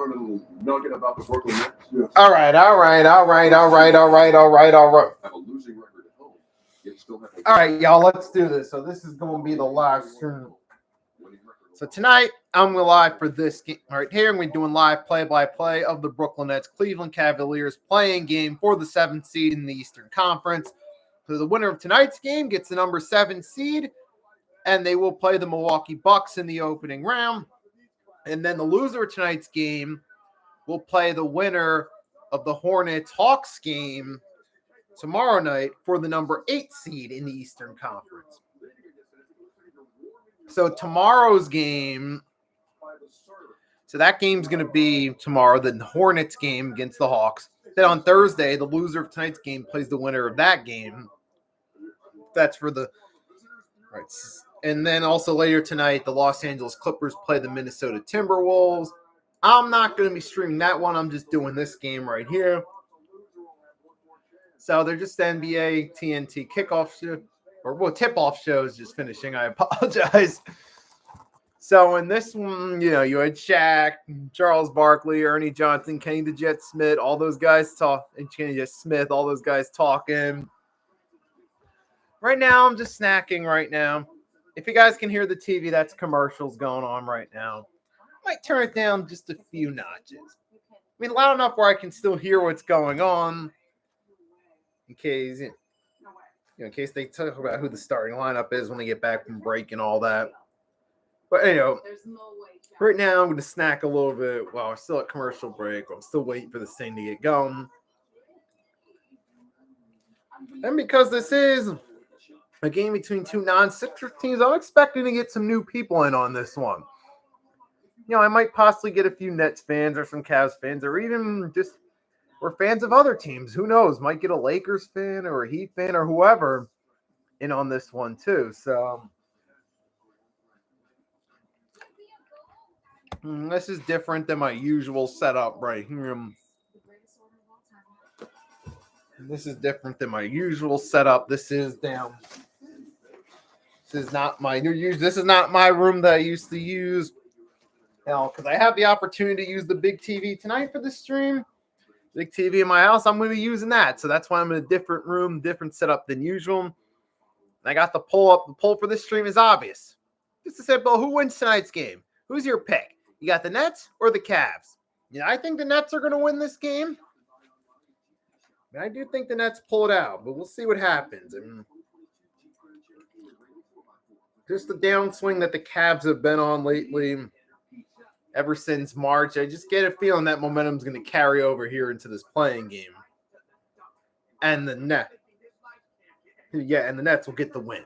learn a little nugget about the Brooklyn Nets? Yes. All right. Have a losing record at home, yet still have All right, y'all, let's do this. So this is going to be the live stream. So tonight, I'm live for this game right here. We're doing live play-by-play of the Brooklyn Nets Cleveland Cavaliers playing game for the 7th seed in the Eastern Conference. So the winner of tonight's game gets the number 7 seed, and they will play the Milwaukee Bucks in the opening round. And then the loser of tonight's game will play the winner of the Hornets-Hawks game tomorrow night for the number 8 seed in the Eastern Conference. So tomorrow's game, so that game's going to be tomorrow, the Hornets game against the Hawks. Then on Thursday, the loser of tonight's game plays the winner of that game. That's for the right. And then also later tonight, the Los Angeles Clippers play the Minnesota Timberwolves. I'm not going to be streaming that one. I'm just doing this game right here. So they're just NBA TNT kickoff show, or tip-off shows just finishing. I apologize. So in this one, you had Shaq, Charles Barkley, Ernie Johnson, Kenny the Jet Smith, all those guys talking. Right now, I'm just snacking right now. If you guys can hear the TV, that's commercials going on right now. I might turn it down just a few notches. I mean, loud enough where I can still hear what's going on. In case they talk about who the starting lineup is when they get back from break and all that. But right now I'm going to snack a little bit while we're still at commercial break. I'm still waiting for this thing to get going. And because this is a game between two non-Sixers teams, I'm expecting to get some new people in on this one. I might possibly get a few Nets fans or some Cavs fans or even just or fans of other teams. Who knows? Might get a Lakers fan or a Heat fan or whoever in on this one too. So this is different than my usual setup right here. This is different than my usual setup. This is not my room that I used to use. Because I have the opportunity to use the big TV tonight for the stream. Big TV in my house, I'm going to be using that. So that's why I'm in a different room, different setup than usual. And I got the poll up. The poll for this stream is obvious. Just a simple, who wins tonight's game? Who's your pick? You got the Nets or the Cavs? I think the Nets are going to win this game. I do think the Nets pull it out, but we'll see what happens. Just the downswing that the Cavs have been on lately. Ever since March, I just get a feeling that momentum's going to carry over here into this playing game. And the Nets will get the win.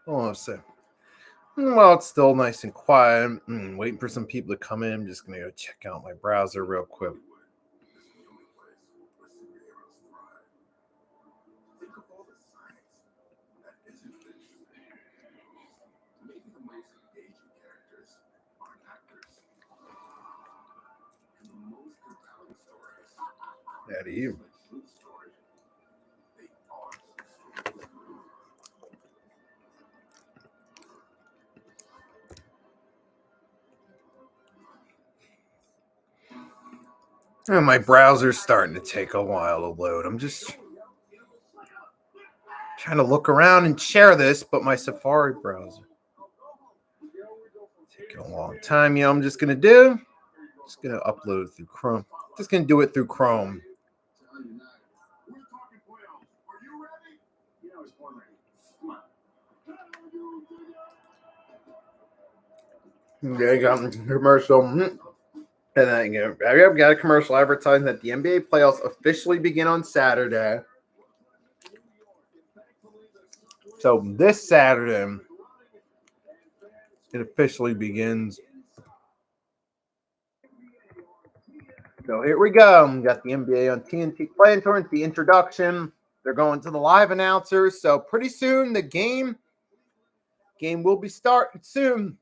Hold on a sec. Well, it's still nice and quiet. Waiting for some people to come in. I'm just going to go check out my browser real quick. That you. And my browser's starting to take a while to load. I'm just trying to look around and share this, but my Safari browser taking a long time. I'm just gonna upload through Chrome. Just gonna do it through Chrome. There you go, commercial. And then I've got a commercial advertising that the NBA playoffs officially begin on Saturday. So this Saturday, it officially begins. So here we go. We got the NBA on TNT playing towards the introduction. They're going to the live announcers. So pretty soon the game will be starting soon.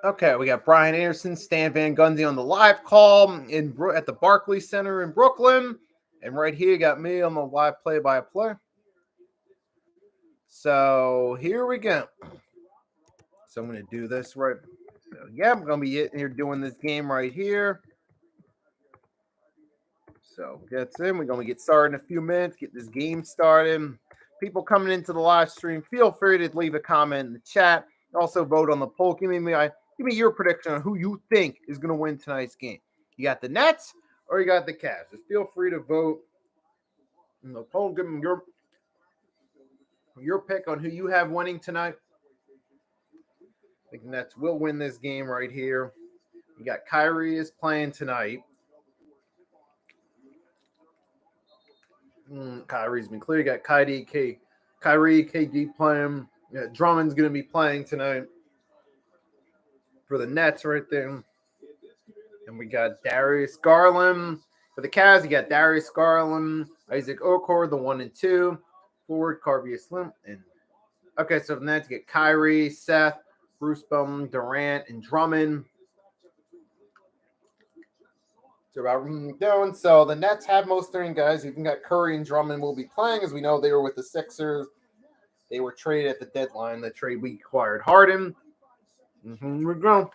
Okay, we got Brian Anderson, Stan Van Gundy on the live call at the Barclays Center in Brooklyn. And right here, you got me on the live play-by-play. So here we go. So I'm going to do this right. So, yeah, I'm going to be in here doing this game right here. So gets in. We're going to get started in a few minutes, get this game started. People coming into the live stream, feel free to leave a comment in the chat. Also vote on the poll. Give me your prediction on who you think is going to win tonight's game. You got the Nets or you got the Cavs. Just feel free to vote in the poll. Give them your pick on who you have winning tonight. I think the Nets will win this game right here. You got Kyrie is playing tonight. Kyrie's been clear. You got Kyrie, KD playing. Yeah, Drummond's going to be playing tonight for the Nets right there. And we got Darius Garland. For the Cavs, you got Darius Garland, Isaac Okoro, the 1 and 2. Forward, Carvia Slim. Okay, so the Nets get Kyrie, Seth, Bruce Bowen, Durant, and Drummond. So about doing so, the Nets have most of their guys. You can got Curry and Drummond will be playing, as we know they were with the Sixers. They were traded at the deadline. The trade we acquired Harden. Here we go.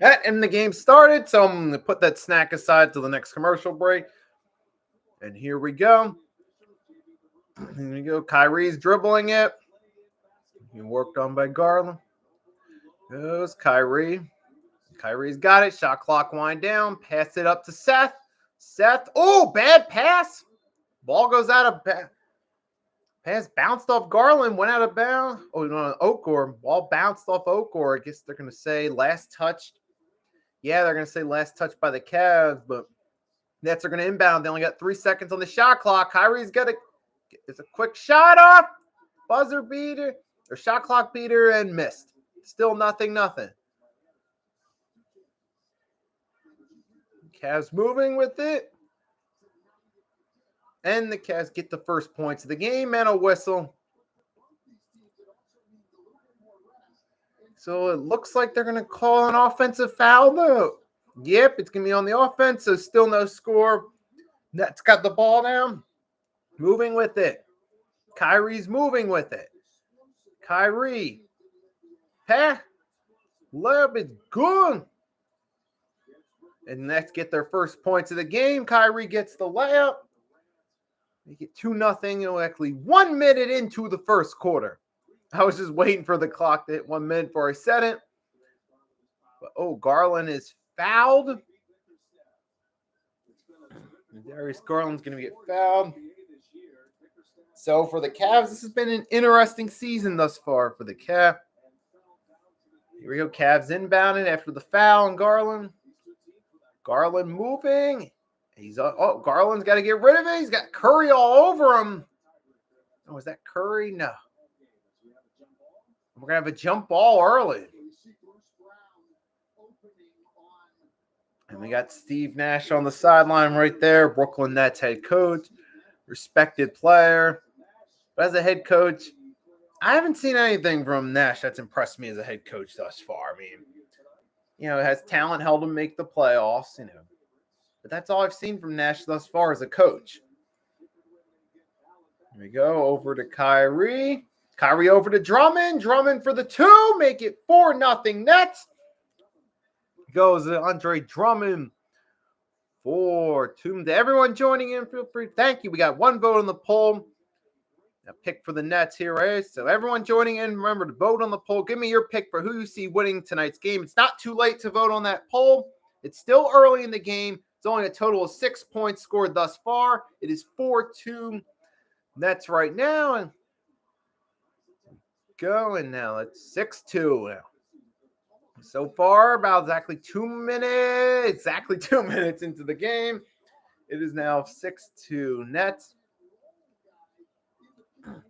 And the game started, so I'm going to put that snack aside till the next commercial break. And here we go. Here we go. Kyrie's dribbling it. He worked on by Garland. Goes Kyrie. Kyrie's got it. Shot clock wind down. Pass it up to Seth. Seth. Oh, bad pass. Ball goes out of pass. Bounced off Garland. Went out of bounds. Oh, no, Okor. Ball bounced off Okor. I guess they're going to say last touch. Yeah, they're going to say last touch by the Cavs, but Nets are going to inbound. They only got 3 seconds on the shot clock. Kyrie's got it's a quick shot off. Buzzer beater or shot clock beater and missed. Still nothing. Cavs moving with it. And the Cavs get the first points of the game and a whistle. So it looks like they're going to call an offensive foul, though. Yep, it's going to be on the offense, so still no score. Nets got the ball down. Moving with it. Kyrie's moving with it. Kyrie. Pass. Leb is good. And Nets get their first points of the game. Kyrie gets the layup. They get 2-0. Actually, 1 minute into the first quarter. I was just waiting for the clock to hit 1 minute before I said it. But, Garland is fouled. Darius Garland's going to get fouled. So for the Cavs, this has been an interesting season thus far for the Cavs. Here we go. Cavs inbounded after the foul on Garland. Garland moving. Garland's got to get rid of it. He's got Curry all over him. Oh, is that Curry? No. We're going to have a jump ball early. And we got Steve Nash on the sideline right there. Brooklyn Nets head coach. Respected player. But as a head coach, I haven't seen anything from Nash that's impressed me as a head coach thus far. I mean, has talent, held him make the playoffs, But that's all I've seen from Nash thus far as a coach. Here we go. Over to Kyrie. Kyrie over to Drummond. Drummond for the 2. Make it 4-0 Nets. Goes Andre Drummond. 4-2. To everyone joining in, feel free. Thank you. We got 1 vote on the poll. A pick for the Nets here, right? So everyone joining in, remember to vote on the poll. Give me your pick for who you see winning tonight's game. It's not too late to vote on that poll. It's still early in the game. It's only a total of 6 points scored thus far. It is 4-2 Nets right now. And going now. It's 6-2 now. So far, about exactly 2 minutes into the game. It is now 6-2 Nets. Here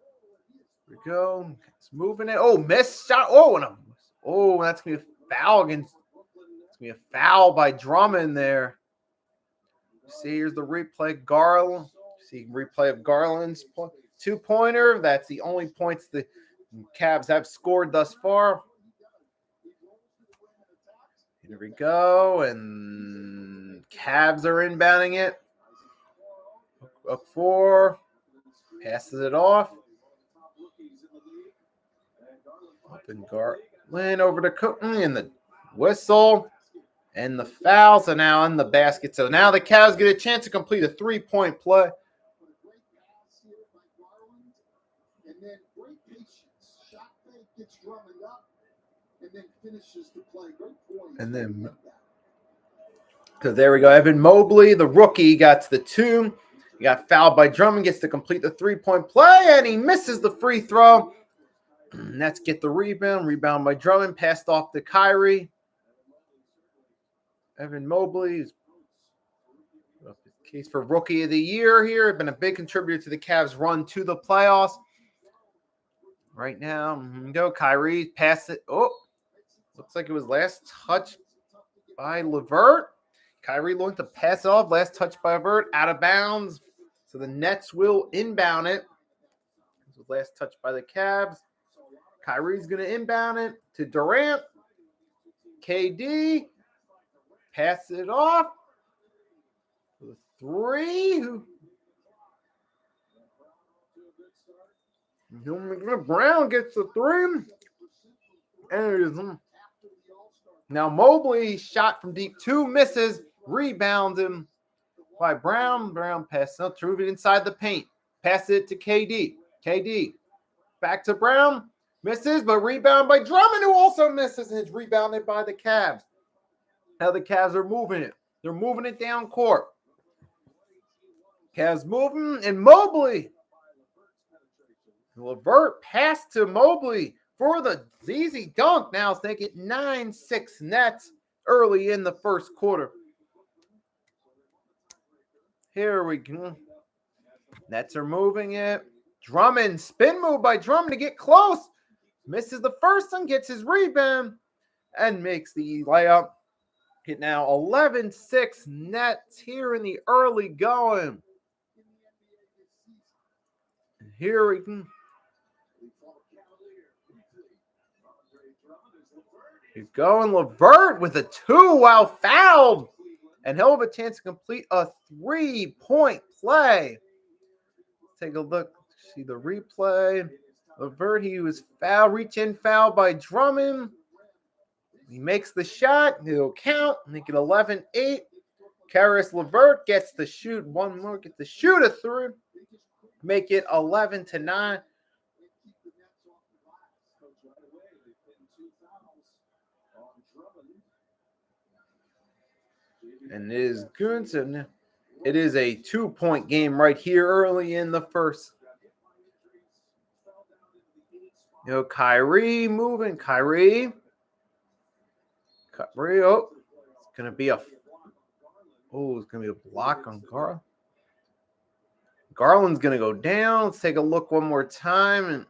we go. It's moving it. Oh, missed shot. That's going to be a foul against. It's going to be a foul by Drummond there. See, here's the replay. Garland. See replay of Garland's 2-pointer. That's the only points the Cavs have scored thus far. Here we go, and Cavs are inbounding it. Up 4, passes it off. Open Garland over to Cooten, and the whistle and the fouls are now in the basket. So now the Cavs get a chance to complete a 3-point play. And then, because there we go. Evan Mobley, the rookie, got the 2. He got fouled by Drummond, gets to complete the 3-point play, and he misses the free throw. Nets get the rebound. Rebound by Drummond, passed off to Kyrie. Evan Mobley, case for rookie of the year here, been a big contributor to the Cavs' run to the playoffs. Right now, go Kyrie, pass it. Oh, looks like it was last touch by LeVert. Kyrie looking to pass it off. Last touch by LeVert, out of bounds. So the Nets will inbound it. This was last touch by the Cavs. Kyrie's going to inbound it to Durant. KD, pass it off. 3. Brown gets the 3. And now Mobley shot from deep 2, misses, rebounds him by Brown. Brown passes up, through it inside the paint. Pass it to KD. KD back to Brown, misses, but rebound by Drummond, who also misses, and it's rebounded by the Cavs. Now the Cavs are moving it. They're moving it down court. Cavs moving, and Mobley. LeVert pass to Mobley for the easy dunk. Now they get 9-6 Nets early in the first quarter. Here we go. Nets are moving it. Drummond, spin move by Drummond to get close. Misses the first one, gets his rebound, and makes the layup. Hit now 11-6 Nets here in the early going. Here we go. He's going LeVert with a 2 while fouled. And he'll have a chance to complete a 3-point play. Take a look. See the replay. LeVert, he was fouled. Reach in foul by Drummond. He makes the shot. He'll count. Make it 11-8. Karis LeVert gets to shoot one more. Gets to shoot a 3. Make it 11-9. And it is good. So it is a 2-point game right here early in the first. Kyrie moving. Kyrie. Oh, it's going to be it's going to be a block on Garland. Garland's going to go down. Let's take a look one more time.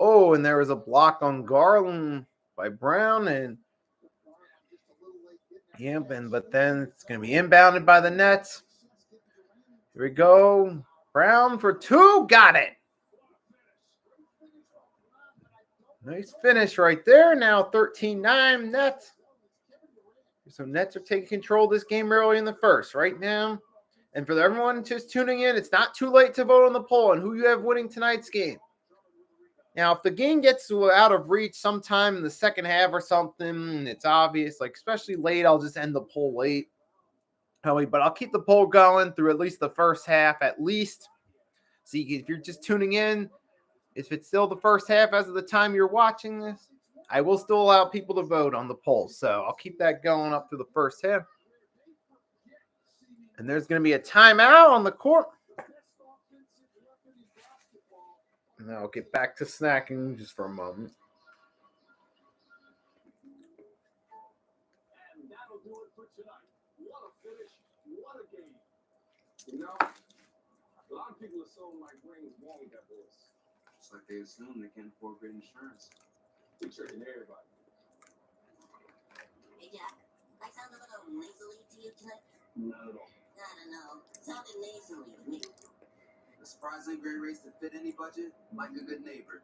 And there was a block on Garland by Brown. But then it's going to be inbounded by the Nets. Here we go. Brown for 2. Got it. Nice finish right there. Now 13-9 Nets. So Nets are taking control of this game early in the first right now. And for everyone just tuning in, it's not too late to vote on the poll on who you have winning tonight's game. Now, if the game gets out of reach sometime in the second half or something, it's obvious, like especially late, I'll just end the poll late. But I'll keep the poll going through at least the first half at least. See, if you're just tuning in, if it's still the first half as of the time you're watching this, I will still allow people to vote on the poll. So I'll keep that going up to the first half. And there's going to be a timeout on the court. And I'll get back to snacking just for a moment. And that'll do it for tonight. What a finish. What a game. You know, a lot of people assume my brain's wrong with that voice. Just like they assume they can't afford great insurance. We're tricking everybody. Hey, Jack. I sound a little nasally to you tonight? Not at all. I don't know. Sounded nasally to me. A surprisingly great race to fit any budget, like a good neighbor.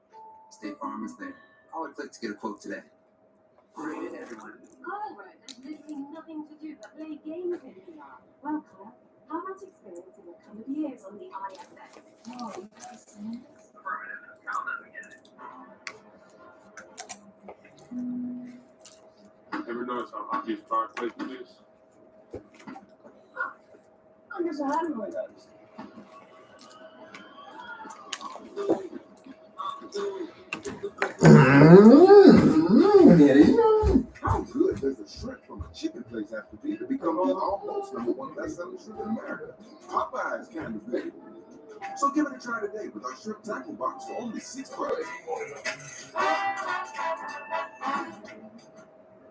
State Farm is there. Call or click to get a quote today. Rated everyone. Oh, right. There's literally nothing to do but play games in VR. Well, Claire, how about experiencing a Cavaliers on the ISS? Oh, you have seen this? Affirmative. I'll never get it. Ever notice how obvious power placement is? I guess I hadn't really noticed. How good does the shrimp from a chicken place have to be to become the almost #1 best-selling shrimp in America? Popeye's kind of big. So give it a try today with our shrimp tackle box for only $6.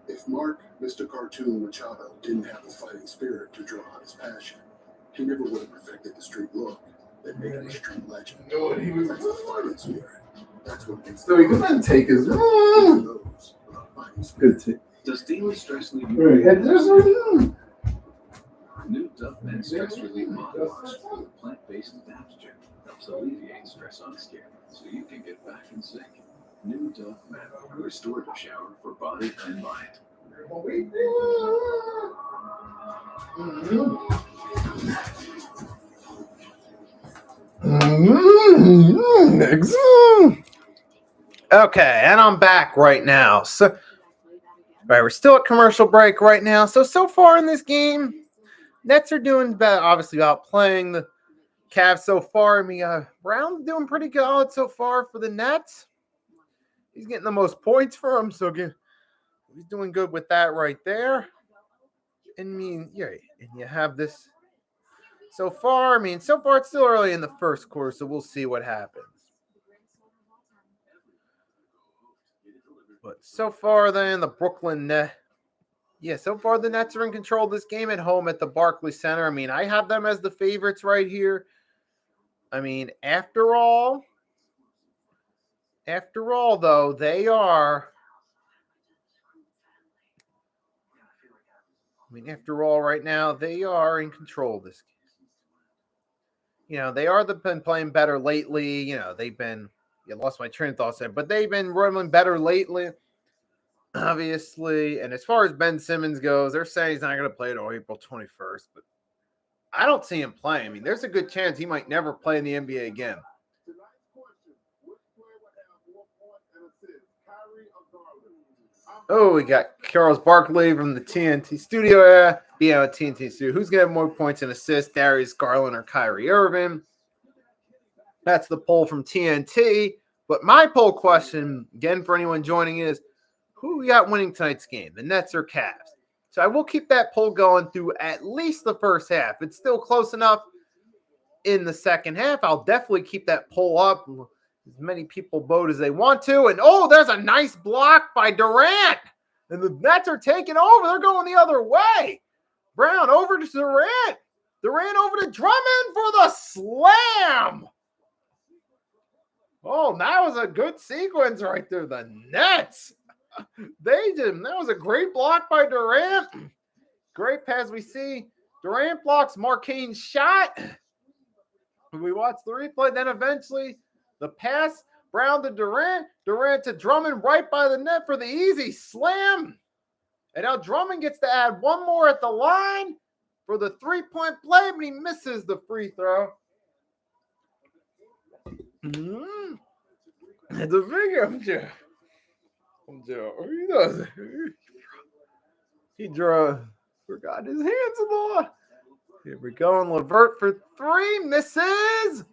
If Mark, Mr. Cartoon Machado, didn't have the fighting spirit to draw out his passion, he never would have perfected the street look that made him a street legend. No, he was That's the fighting spirit. That's what makes so he couldn't take his those without fighting spirit. good. Does daily stress leave Right, you? and there's New Dove Men Stress Relief Body Wash with a plant-based adaptogen helps alleviate stress on skin so you can get back in sync. New Dove Men, a restorative shower for body and mind. Okay, and I'm back right now. So, right, we're still at commercial break right now. So far in this game, Nets are doing better, obviously, without playing the Cavs so far. I mean, Brown's doing pretty good so far for the Nets. He's getting the most points for him, so he's doing good with that right there. I mean, yeah, and you have this so far. I mean, so far it's still early in the first quarter, so we'll see what happens. But so far, then the Brooklyn Nets. Yeah, so far the Nets are in control of this game at home at the Barclays Center. I mean, I have them as the favorites right here. I mean, after all, though, they are. I mean, after all, right now, they are in control of this game. You know, they are been playing better lately. You know, they've been. You lost my train of thought there, but they've been running better lately, obviously. And as far as Ben Simmons goes, they're saying he's not going to play until April 21st, but I don't see him playing. I mean, there's a good chance he might never play in the NBA again. Oh, we got Charles Barkley from the TNT studio. TNT studio. Who's going to have more points and assists, Darius Garland or Kyrie Irving? That's the poll from TNT. But my poll question, again, for anyone joining, is who we got winning tonight's game, the Nets or Cavs? So I will keep that poll going through at least the first half. It's still close enough in the second half. I'll definitely keep that poll up. As many people vote as they want to. And, there's a nice block by Durant. And the Nets are taking over. They're going the other way. Brown over to Durant. Durant over to Drummond for the slam. Oh, that was a good sequence right there. The Nets. That was a great block by Durant. Great pass. We see Durant blocks Marcane's shot. We watch the replay. Then eventually the pass. Brown to Durant. Durant to Drummond right by the net for the easy slam. And now Drummond gets to add one more at the line for the three-point play, but he misses the free throw. It's a figure of Joe. He does. He forgot his hands a lot. Here we go. And Levert for three. Misses.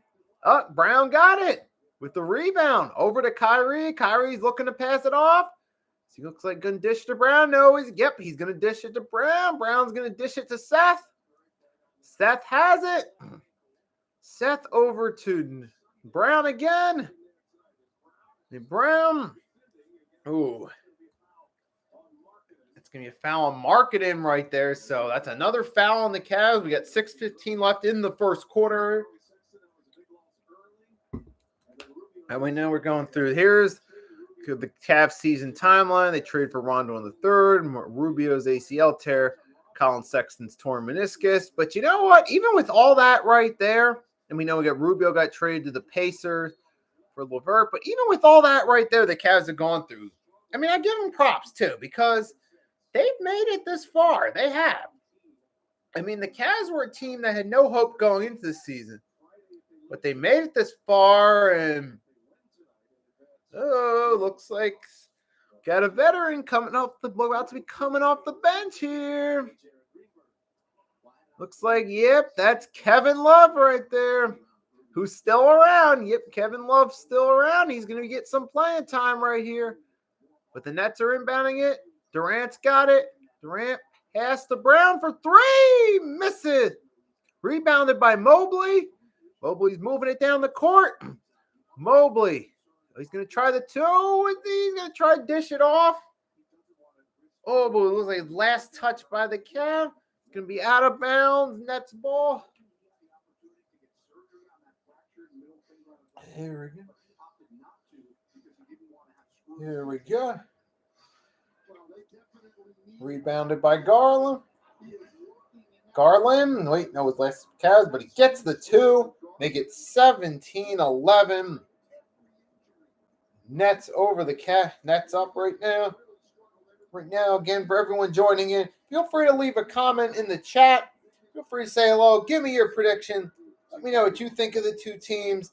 Brown got it with the rebound. Over to Kyrie. Kyrie's looking to pass it off. He looks like going to dish to Brown. No, he's going to dish it to Brown. Brown's going to dish it to Seth. Seth has it. Seth over to Brown again. And Brown. Ooh. It's going to be a foul on Marketing right there. So that's another foul on the Cavs. We got 6:15 left in the first quarter. And we know we're going through. Here's the Cavs season timeline. They traded for Rondo in the third. Rubio's ACL tear. Colin Sexton's torn meniscus. But you know what? Even with all that right there, and we know Rubio got traded to the Pacers for Levert. But even with all that right there, the Cavs have gone through. I mean, I give them props too because they've made it this far. They have. I mean, the Cavs were a team that had no hope going into the season, but they made it this far, and looks like got a veteran coming up about to be coming off the bench here. Looks like, yep, that's Kevin Love right there, who's still around. Yep, Kevin Love's still around. He's going to get some playing time right here. But the Nets are inbounding it. Durant's got it. Durant pass to Brown for three. Misses. Rebounded by Mobley. Mobley's moving it down the court. Mobley. He's going to try the two. He's going to try to dish it off. Oh, but it looks like his last touch by the Cavs. It's going to be out of bounds. Nets ball. Here we go. Here we go. Rebounded by Garland. Wait, no, it's last Cavs, but he gets the two. Make it 17-11. Nets over the Cavs. Nets up right now. Right now, again, for everyone joining in, feel free to leave a comment in the chat. Feel free to say hello. Give me your prediction. Let me know what you think of the two teams.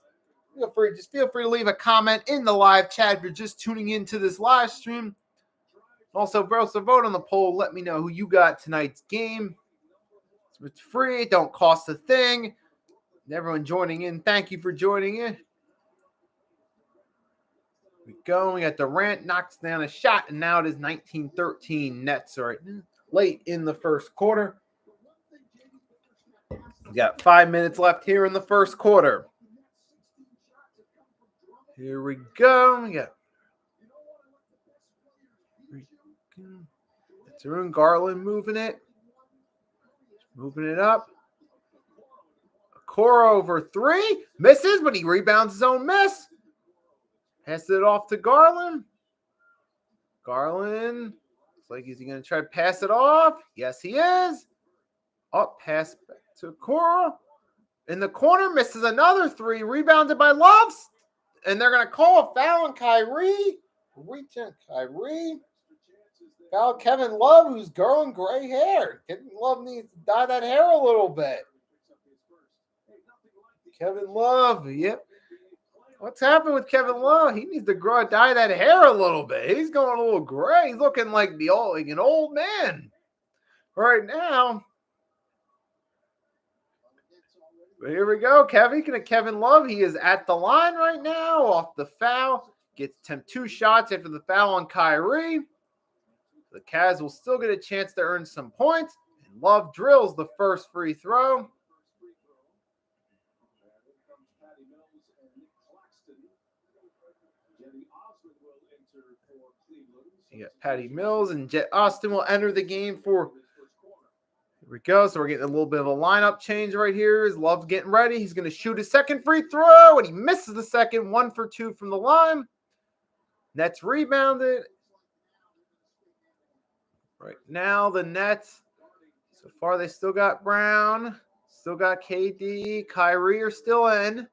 Feel free to leave a comment in the live chat if you're just tuning into this live stream. Also, vote on the poll. Let me know who you got tonight's game. It's free. It don't cost a thing. And everyone joining in, thank you for joining in. We go. We got Durant knocks down a shot, and now it is 19-13 Nets right now, late in the first quarter. We got 5 minutes left here in the first quarter. Here we go. We got Tarun Garland moving it up. Okoro over three, misses, but he rebounds his own miss. Passes it off to Garland. Garland, looks like he's going to try to pass it off. Yes, he is. Pass back to Okoro. In the corner, misses another three, rebounded by Love. And they're going to call a foul on Kyrie. Kyrie. Foul Kevin Love, who's growing gray hair. Kevin Love needs to dye that hair a little bit. Kevin Love, yep. What's happened with Kevin Love? He needs to dye that hair a little bit. He's going a little gray. He's looking like an old man right now. But here we go. Kevin Love, he is at the line right now off the foul. Gets 2 shots after the foul on Kyrie. The Cavs will still get a chance to earn some points. And Love drills the first free throw. You got Patty Mills and Jet Austin will enter the game for. Here we go. So we're getting a little bit of a lineup change right here. Is Love getting ready? He's going to shoot his second free throw, and he misses the second. 1 for 2 from the line. Nets rebounded. Right now, the Nets, so far they still got Brown, still got KD, Kyrie are still in.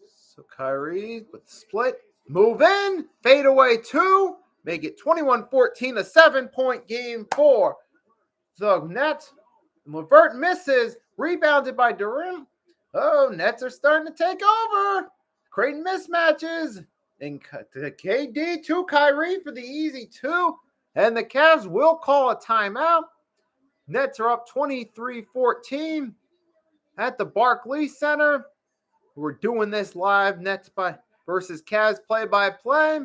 So Kyrie with the split, move in, fade away 2, make it 21-14, a 7-point game for the Nets. Levert misses, rebounded by Durant. Oh, Nets are starting to take over, creating mismatches. And to KD to Kyrie for the easy 2. And the Cavs will call a timeout. Nets are up 23-14 at the Barclays Center. We're doing this live. Nets versus Cavs play-by-play.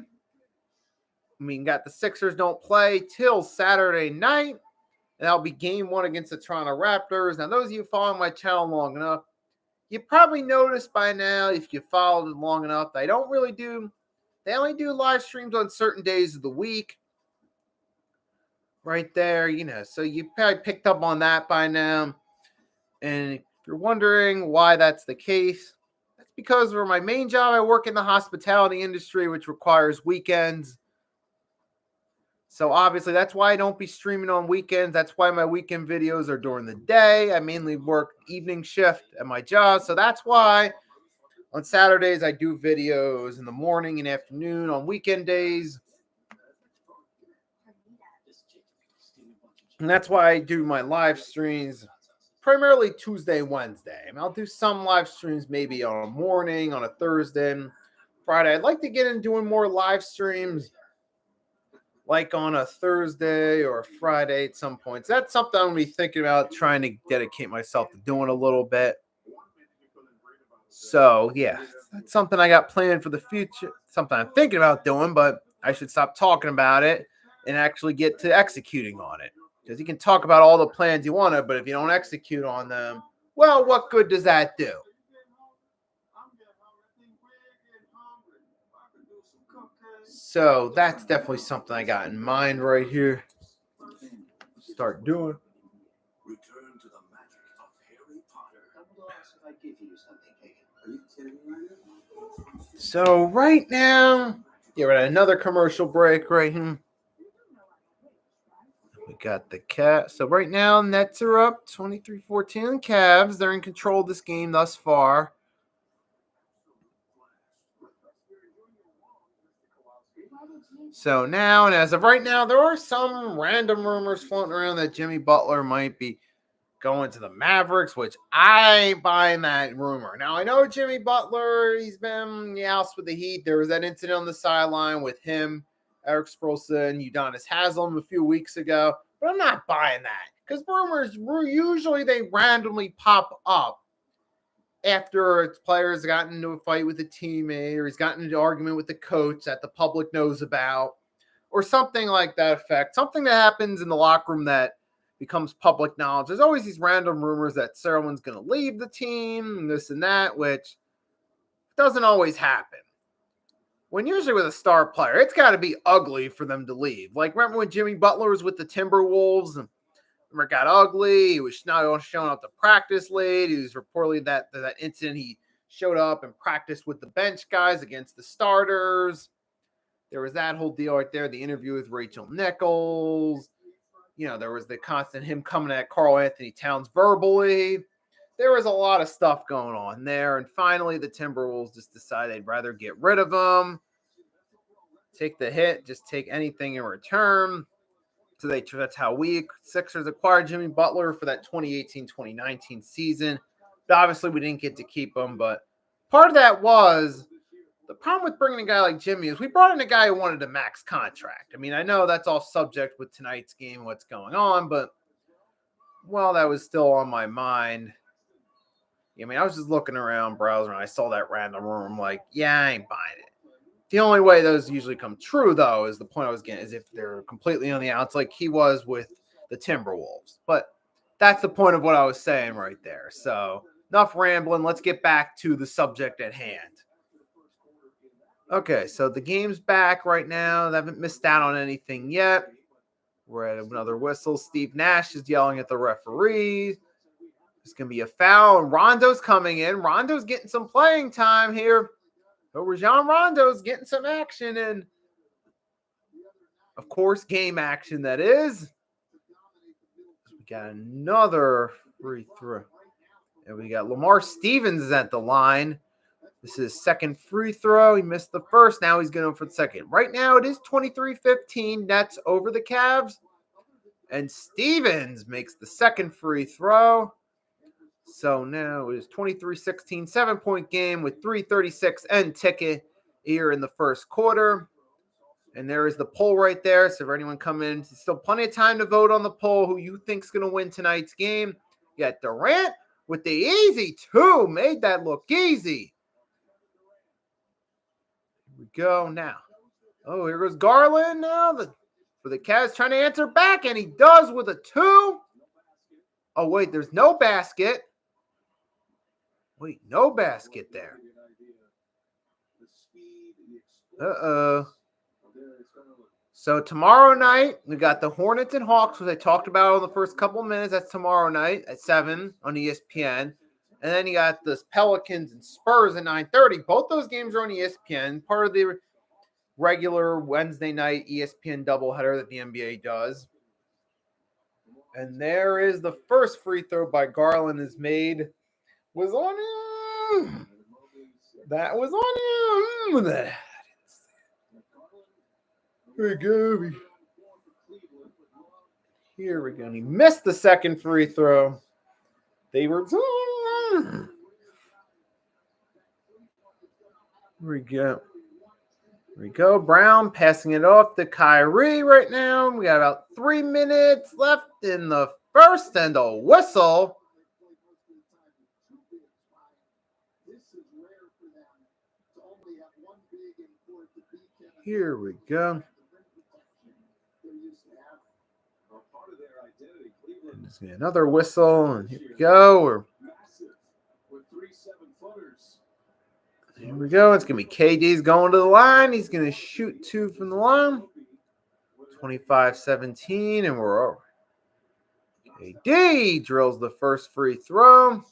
Got the Sixers don't play till Saturday night. And that'll be game 1 against the Toronto Raptors. Now, those of you following my channel long enough, you probably noticed by now, if you followed it long enough, they only do live streams on certain days of the week. Right there, so you probably picked up on that by now. And if you're wondering why that's the case, that's because for my main job, I work in the hospitality industry, which requires weekends. So obviously, that's why I don't be streaming on weekends. That's why my weekend videos are during the day. I mainly work evening shift at my job. So that's why On Saturdays, I do videos in the morning and afternoon. On weekend days, and that's why I do my live streams primarily Tuesday, Wednesday. I mean, I'll do some live streams maybe on a morning, on a Thursday, and Friday. I'd like to get into doing more live streams like on a Thursday or a Friday at some points. That's something I'm going to be thinking about trying to dedicate myself to doing a little bit. So, yeah, that's something I got planned for the future. Something I'm thinking about doing, but I should stop talking about it and actually get to executing on it. Because you can talk about all the plans you want to, but if you don't execute on them, well, what good does that do? So that's definitely something I got in mind right here. Start doing. Return to the magic of Harry Potter. If I give you something, Hagen. Are you kidding me right now? So right now, yeah, we're at another commercial break right here. We got the Cavs. So right now, Nets are up 23-14. Cavs, they're in control of this game thus far. So now, and as of right now, there are some random rumors floating around that Jimmy Butler might be going to the Mavericks, which I ain't buying that rumor. Now, I know Jimmy Butler, he's been in the house with the Heat. There was that incident on the sideline with him, Eric Spoelstra, and Udonis Haslem a few weeks ago, but I'm not buying that because rumors, usually they randomly pop up after players got into a fight with a teammate or he's gotten into an argument with the coach that the public knows about or something like that effect, something that happens in the locker room that becomes public knowledge. There's always these random rumors that someone's going to leave the team and this and that, which doesn't always happen. When usually with a star player, it's got to be ugly for them to leave. Like, remember when Jimmy Butler was with the Timberwolves and it got ugly? He was not showing up to practice late. He was reportedly that incident. He showed up and practiced with the bench guys against the starters. There was that whole deal right there. The interview with Rachel Nichols. You know, there was the constant him coming at Karl Anthony Towns verbally. There was a lot of stuff going on there. And finally, the Timberwolves just decided they'd rather get rid of him, take the hit, just take anything in return. So that's how we Sixers acquired Jimmy Butler for that 2018-2019 season. But obviously, we didn't get to keep him. But part of that was the problem with bringing a guy like Jimmy is we brought in a guy who wanted a max contract. I mean, I know that's all subject with tonight's game, what's going on, but, well, that was still on my mind. I mean, I was just looking around, browsing, and I saw that random rumor. I'm like, yeah, I ain't buying it. The only way those usually come true, though, is the point I was getting, is if they're completely on the outs like he was with the Timberwolves. But that's the point of what I was saying right there. So, enough rambling. Let's get back to the subject at hand. Okay, so the game's back right now. They haven't missed out on anything yet. We're at another whistle. Steve Nash is yelling at the referee. It's going to be a foul, and Rondo's coming in. Rondo's getting some playing time here. So Rajon Rondo's getting some action, and, of course, game action that is. We got another free throw. And we got Lamar Stevens at the line. This is his second free throw. He missed the first. Now he's going for the second. Right now it is 23-15 Nets over the Cavs. And Stevens makes the second free throw. So now it is 23-16, 7-point game with 3:36 end ticket here in the first quarter. And there is the poll right there. So for anyone coming in, still plenty of time to vote on the poll who you think's going to win tonight's game. You got Durant with the easy two. Made that look easy. Here we go now. Oh, here goes Garland now. For the Cavs trying to answer back, and he does with a two. Oh, wait, there's no basket. Wait, no basket there. Uh-oh. So tomorrow night, we got the Hornets and Hawks, which I talked about in the first couple of minutes. That's tomorrow night at 7 on ESPN. And then you got the Pelicans and Spurs at 9:30. Both those games are on ESPN, part of the regular Wednesday night ESPN doubleheader that the NBA does. And there is the first free throw by Garland is made. Was on him. That was on him. Here we go. Here we go. And he missed the second free throw. They were. Here we go. Here we go. Brown passing it off to Kyrie right now. We got about 3 minutes left in the first and a whistle. Here we go. And just get another whistle, and here we go. Here we go. It's going to be KD's going to the line. He's going to shoot 2 from the line. 25-17, and we're over. KD drills the first free throw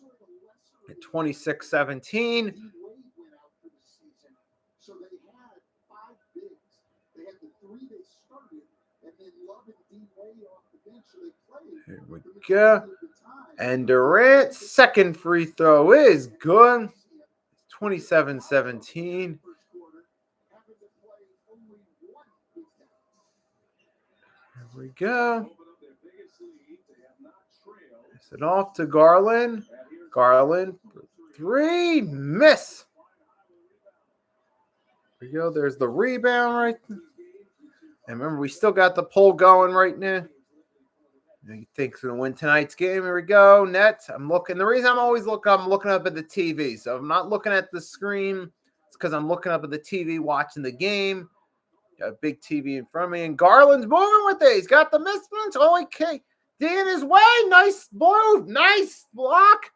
at 26-17. Here we go. And Durant's second free throw is good. 27-17. Here we go. Pass it off to Garland. Garland for 3. Miss. Here we go. There's the rebound right there. And remember, we still got the poll going right now. You think it's going to win tonight's game? Here we go. Nets. I'm looking. The reason I'm always looking, I'm looking up at the TV. So I'm not looking at the screen. It's because I'm looking up at the TV watching the game. Got a big TV in front of me. And Garland's moving with it. He's got the mismatch. Okay. D in his way. Nice move. Nice block.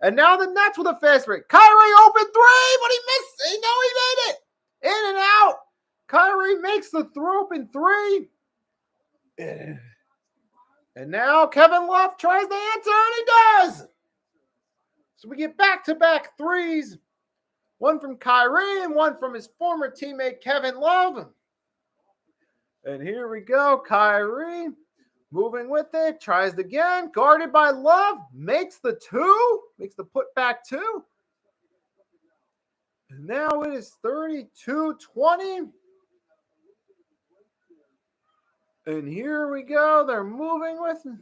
And now the Nets with a fast break. Kyrie open 3, but he missed. No, he made it. In and out. Kyrie makes the open 3. And now Kevin Love tries to answer, and he does. So we get back-to-back threes. One from Kyrie and one from his former teammate Kevin Love. And here we go. Kyrie moving with it. Tries it again. Guarded by Love. Makes the 2. Makes the putback 2. And now it is 32-20. And here we go. They're moving with him.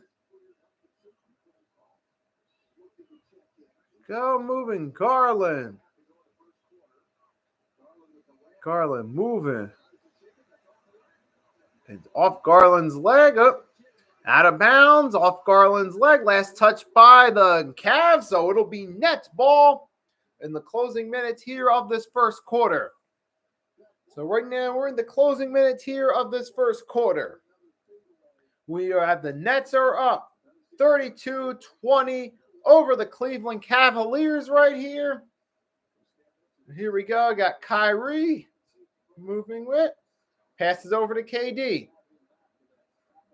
Go moving. Garland. Garland moving. It's off Garland's leg. Up. Out of bounds. Off Garland's leg. Last touch by the Cavs. So it'll be Nets ball in the closing minutes here of this first quarter. So right now we're in the closing minutes here of this first quarter. We are at the Nets are up 32-20 over the Cleveland Cavaliers right here. Here we go. Got Kyrie moving with. Passes over to KD.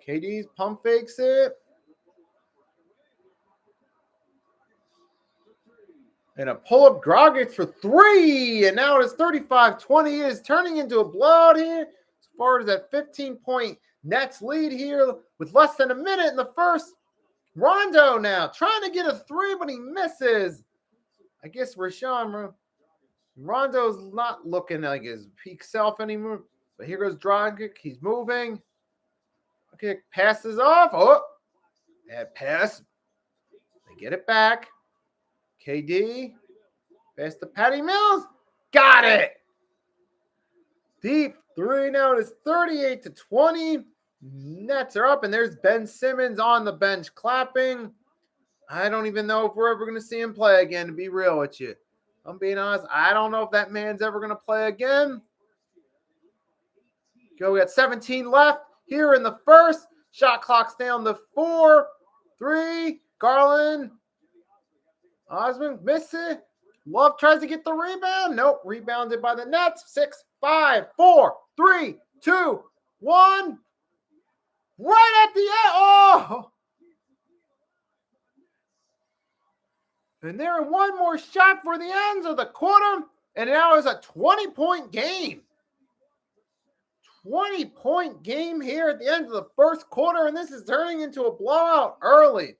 KD's pump fakes it. And a pull-up Dragic for 3. And now it is 35-20. It is turning into a blowout here. As far as that 15-point Nets lead here with less than a minute in the first. Rondo now trying to get a 3, but he misses. I guess Rondo's not looking like his peak self anymore. But here goes Dragic. He's moving. Okay, passes off. Oh, that pass. They get it back. KD. Pass to Patty Mills. Got it. Deep 3. Now it is 38-20. Nets are up, and there's Ben Simmons on the bench clapping. I don't even know if we're ever going to see him play again, to be real with you. I'm being honest. I don't know if that man's ever going to play again. Go, we got 17 left here in the first. Shot clock's down to 4. 3. Garland. Osman misses it. Love tries to get the rebound. Nope. Rebounded by the Nets. 6, 5, 4, 3, 2, 1. Right at the end. Oh! And there one more shot for the ends of the quarter. And now it's a 20-point game. 20-point game here at the end of the first quarter. And this is turning into a blowout early.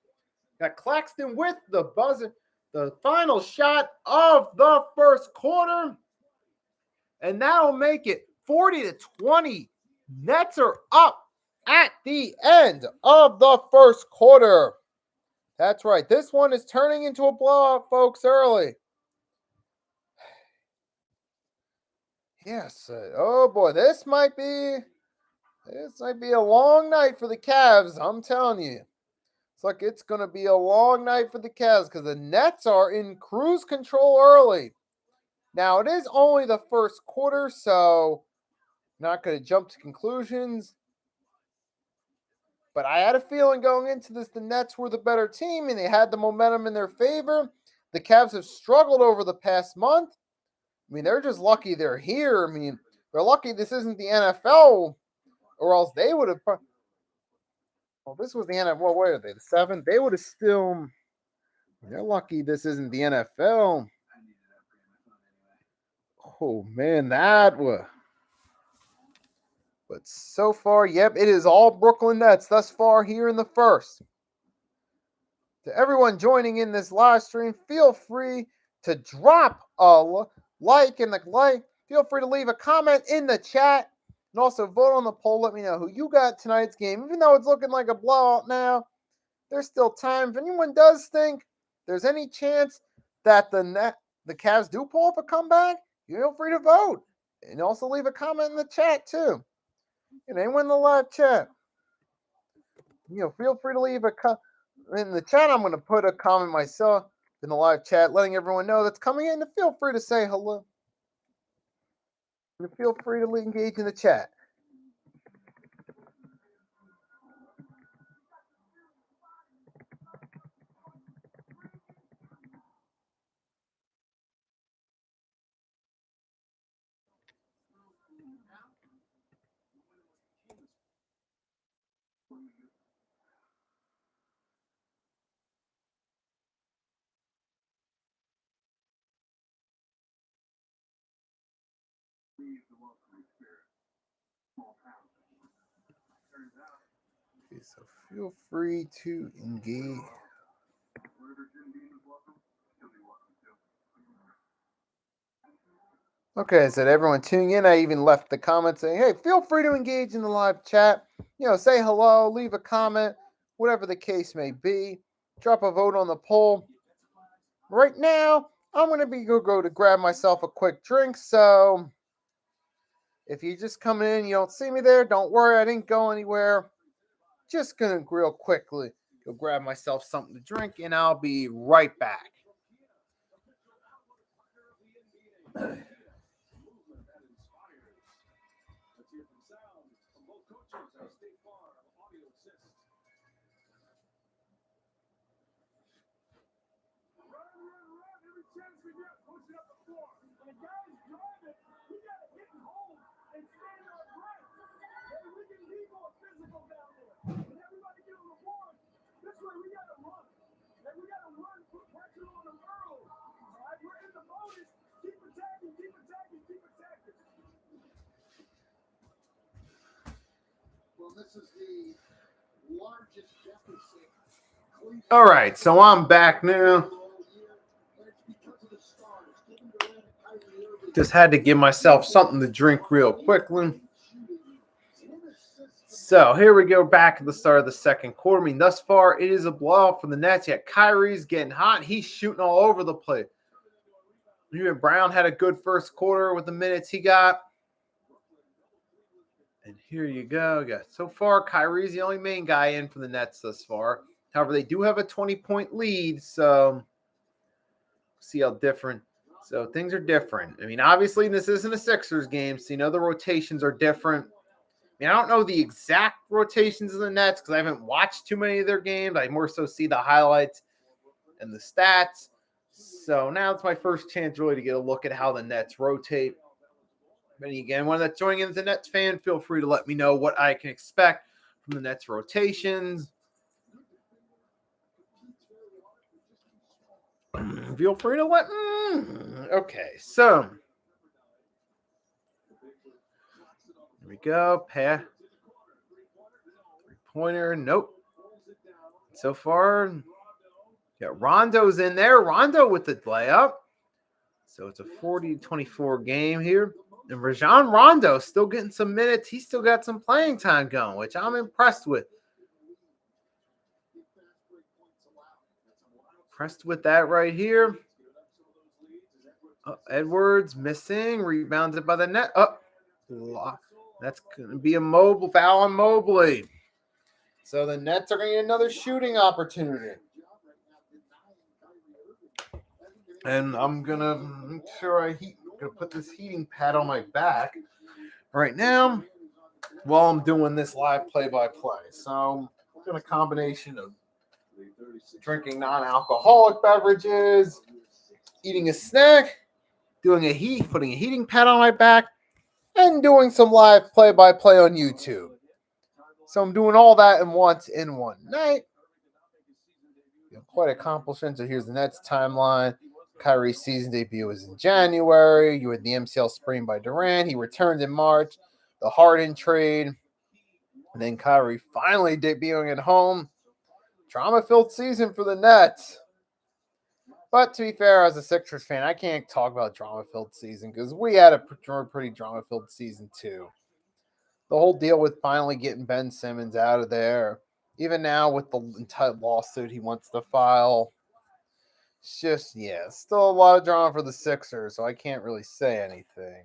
Got Claxton with the buzzer. The final shot of the first quarter. And that'll make it 40-20. Nets are up at the end of the first quarter. That's right. This one is turning into a blowout, folks, early. Yes. Oh boy, this might be a long night for the Cavs. I'm telling you. It's like it's going to be a long night for the Cavs because the Nets are in cruise control early. Now, it is only the first quarter, so not going to jump to conclusions. But I had a feeling going into this, the Nets were the better team, and they had the momentum in their favor. The Cavs have struggled over the past month. I mean, they're just lucky they're here. I mean, they're lucky this isn't the NFL, or else they would have. Well, this was the NFL. Well, where are they? The 7th? They would have still. They're lucky this isn't the NFL. Oh, man, that was. But so far, yep, it is all Brooklyn Nets thus far here in the first. To everyone joining in this live stream, feel free to drop a like in the like. Feel free to leave a comment in the chat and also vote on the poll. Let me know who you got tonight's game. Even though it's looking like a blowout now, there's still time. If anyone does think there's any chance that the Cavs do pull off a comeback, feel free to vote. And also leave a comment in the chat too. And anyone in the live chat, feel free to leave a comment. In the chat, I'm going to put a comment myself in the live chat, letting everyone know that's coming in. And feel free to say hello. And feel free to engage in the chat. Okay, so feel free to engage. Okay, I said everyone tuning in. I even left the comment saying, hey, feel free to engage in the live chat. Say hello, leave a comment, whatever the case may be. Drop a vote on the poll. Right now, I'm going to go to grab myself a quick drink. So if you're just coming in, you don't see me there, don't worry, I didn't go anywhere. Just going to real quickly go grab myself something to drink, and I'll be right back. All right, so I'm back now. Just had to give myself something to drink real quickly. So here we go back at the start of the second quarter. I mean, thus far, it is a blowout for the Nets. Yet Kyrie's getting hot. He's shooting all over the place. Even Brown had a good first quarter with the minutes he got. And here you go. So far, Kyrie's the only main guy in for the Nets thus far. However, they do have a 20-point lead, so see how different. So things are different. I mean, obviously, this isn't a Sixers game, so the rotations are different. I mean, I don't know the exact rotations of the Nets because I haven't watched too many of their games. I more so see the highlights and the stats. So now it's my first chance really to get a look at how the Nets rotate. But again, anyone that's joining in as a Nets fan, feel free to let me know what I can expect from the Nets rotations. Feel free to let okay, so here we go. Pass. Three-pointer. Nope. So far, Yeah, Rondo's in there. Rondo with the layup. So it's a 40-24 game here. And Rajon Rondo still getting some minutes. He's still got some playing time going, which I'm impressed with. Impressed with that right here. Edwards missing. Rebounded by the net. That's going to be a mobile foul on Mobley. So the Nets are going to get another shooting opportunity. And I'm going to make sure I'm going to put this heating pad on my back right now while I'm doing this live play-by-play. So I'm doing a combination of drinking non-alcoholic beverages, eating a snack, putting a heating pad on my back, and doing some live play-by-play on YouTube. So I'm doing all that in one night. Quite accomplishment. So here's the Nets timeline. Kyrie's season debut was in January. You had the MCL sprain by Durant. He returned in March. The Harden trade. And then Kyrie finally debuting at home. Drama-filled season for the Nets. But to be fair, as a Sixers fan, I can't talk about drama-filled season because we had a pretty drama-filled season too. The whole deal with finally getting Ben Simmons out of there, even now with the entire lawsuit he wants to file, it's just, still a lot of drama for the Sixers, so I can't really say anything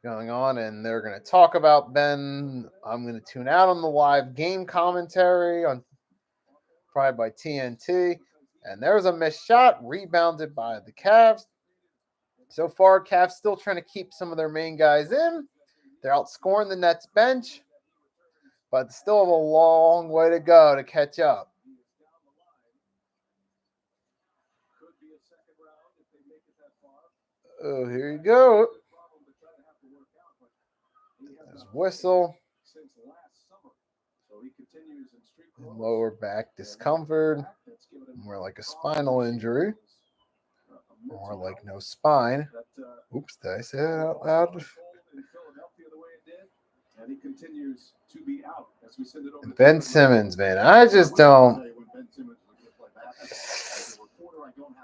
going on, and they're going to talk about Ben. I'm going to tune out on the live game commentary on probably by TNT. And there's a missed shot, rebounded by the Cavs. So far, Cavs still trying to keep some of their main guys in. They're outscoring the Nets bench, but still have a long way to go to catch up. Oh, here you go. There's whistle. Lower back discomfort. More like a spinal injury. More like no spine. Oops, did I say that out loud? And Ben Simmons, man, I just don't.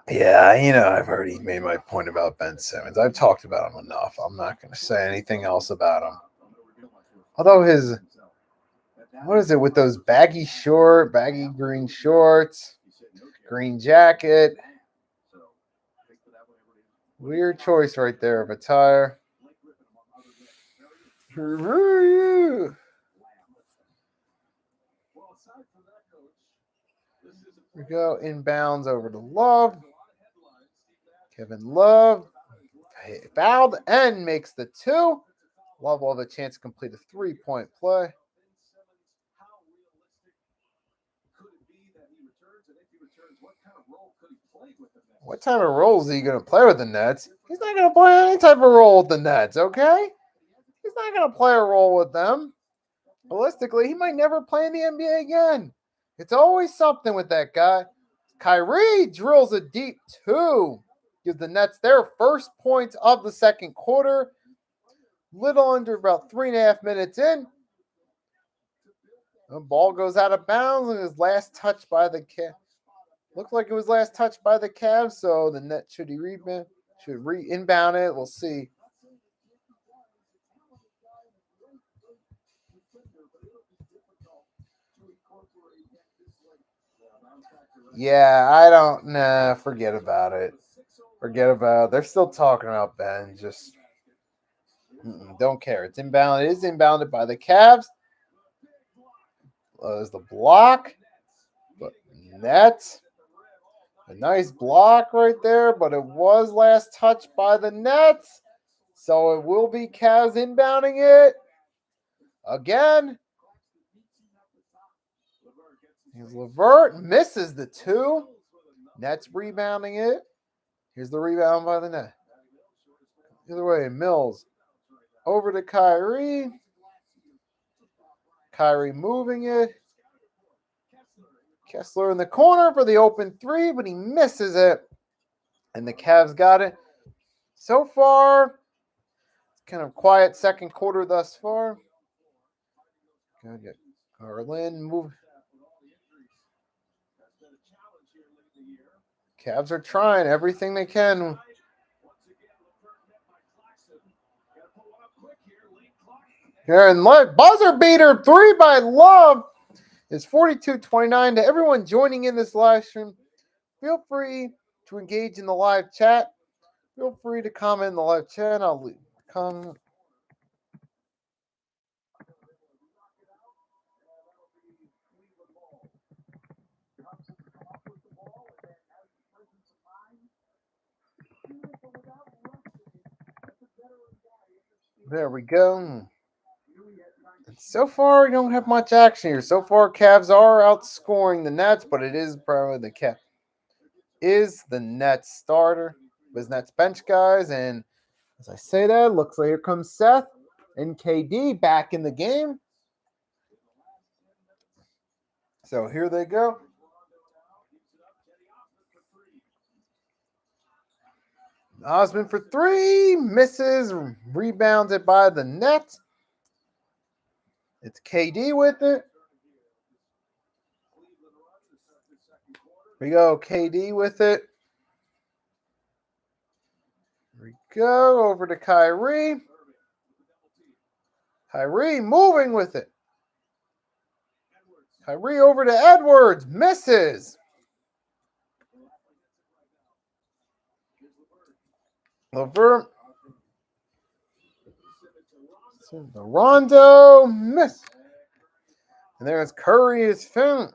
Yeah, I've already made my point about Ben Simmons. I've talked about him enough. I'm not going to say anything else about him. Although what is it with those baggy green shorts, green jacket? Weird choice right there of attire. We go inbounds over to Love. Kevin Love fouled and makes the 2. Love will have a chance to complete a 3-point play. What type of role is he going to play with the Nets? He's not going to play any type of role with the Nets, okay? He's not going to play a role with them. Realistically, he might never play in the NBA again. It's always something with that guy. Kyrie drills a deep 2. Gives the Nets their first points of the second quarter. Little under about 3.5 minutes in. The ball goes out of bounds and is last touched by the Cavs. Looks like it was last touched by the Cavs, so the Net should inbound it. We'll see. Yeah, I don't know. Forget about it. They're still talking about Ben. Just don't care. It's inbound. It is inbounded by the Cavs. There's the block. But Nets. A nice block right there, but it was last touched by the Nets. So it will be Cavs inbounding it. Again. LeVert misses the 2. Nets rebounding it. Here's the rebound by the Net. Either way, Mills over to Kyrie. Kyrie moving it. Kessler in the corner for the open 3, but he misses it. And the Cavs got it. So far, it's kind of quiet second quarter thus far. Gonna get Garland move. Cavs are trying everything they can. Here and buzzer beater 3 by Love is 42-29. To everyone joining in this live stream, feel free to engage in the live chat. Feel free to comment in the live chat. I'll come. There we go. So far, we don't have much action here. So far, Cavs are outscoring the Nets, but it is probably the Cavs is the Nets starter. Was Nets bench guys, and as I say that, looks like here comes Seth and KD back in the game. So here they go. Osman for 3, misses, rebounded by the Nets. It's KD with it. Here we go, KD with it. Here we go, over to Kyrie. Kyrie moving with it. Kyrie over to Edwards, misses. Levert. The Rondo, miss. And there's Curry is found.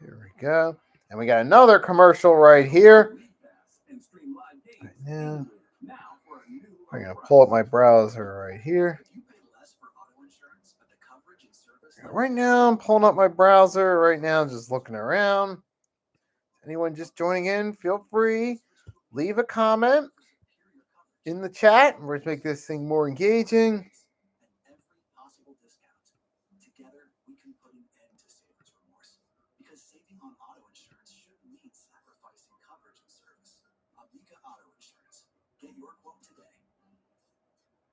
Here we go. And we got another commercial right here. Right now, I'm going to pull up my browser right here. Right now, I'm pulling up my browser. Right now, just looking around. Anyone just joining in, feel free. Leave a comment in the chat. We're going to make this thing more engaging.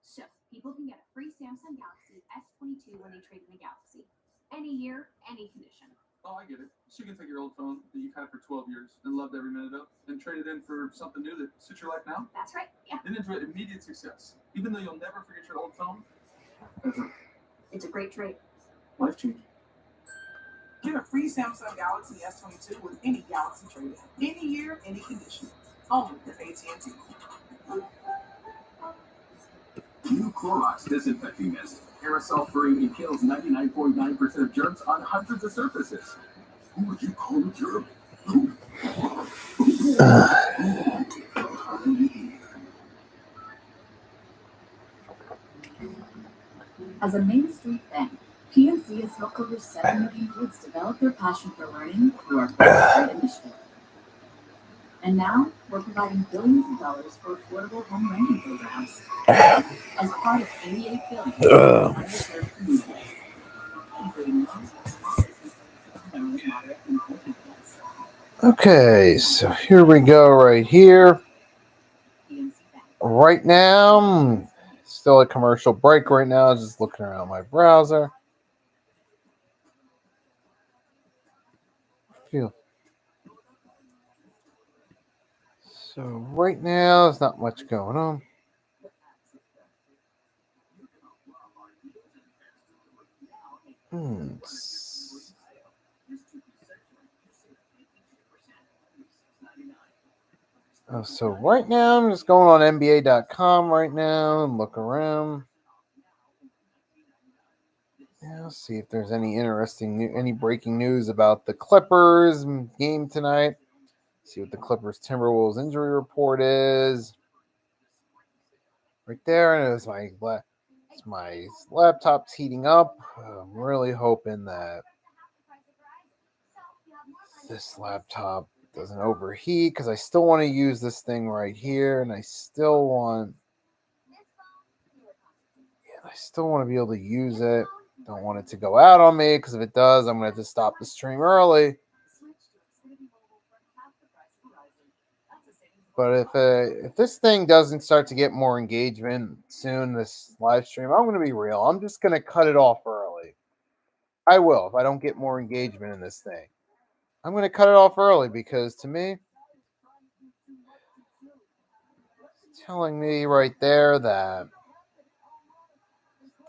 So, people can get a free Samsung Galaxy S22 when they trade in a Galaxy. Any year, any condition. Oh, I get it. So you can take your old phone that you've had for 12 years and loved every minute of and trade it in for something new that suits your life now? That's right, yeah. And enjoy immediate success, even though you'll never forget your old phone. It's a great trade. Life changing. Get a free Samsung Galaxy S22 with any Galaxy trade-in. Any year, any condition. Only with AT&T. New Clorox disinfecting mist. Aerosol-free, it kills 99.9% of germs on hundreds of surfaces. Who would you call a germ? As a Main Street bank, PNC has helped over 7 million kids develop their passion for learning through our Main Street initiative. And now, we're providing billions of dollars for affordable home renting programs as part of 88 billion for underserved communities, including low, moderate, and high incomes. Okay, so here we go right here. Right now, still a commercial break right now. Just looking around my browser. So right now, there's not much going on. So right now, I'm just going on NBA.com right now and look around. Yeah, see if there's any any breaking news about the Clippers game tonight. See what the Clippers Timberwolves injury report is. Right there, and my laptop's heating up. I'm really hoping that this laptop doesn't overheat because I still want to use this thing right here, and I still want to be able to use it. Don't want it to go out on me because if it does, I'm going to have to stop the stream early. But if this thing doesn't start to get more engagement soon, this live stream, I'm going to be real. I'm just going to cut it off early. I will if I don't get more engagement in this thing. I'm going to cut it off early because to me, it's telling me right there that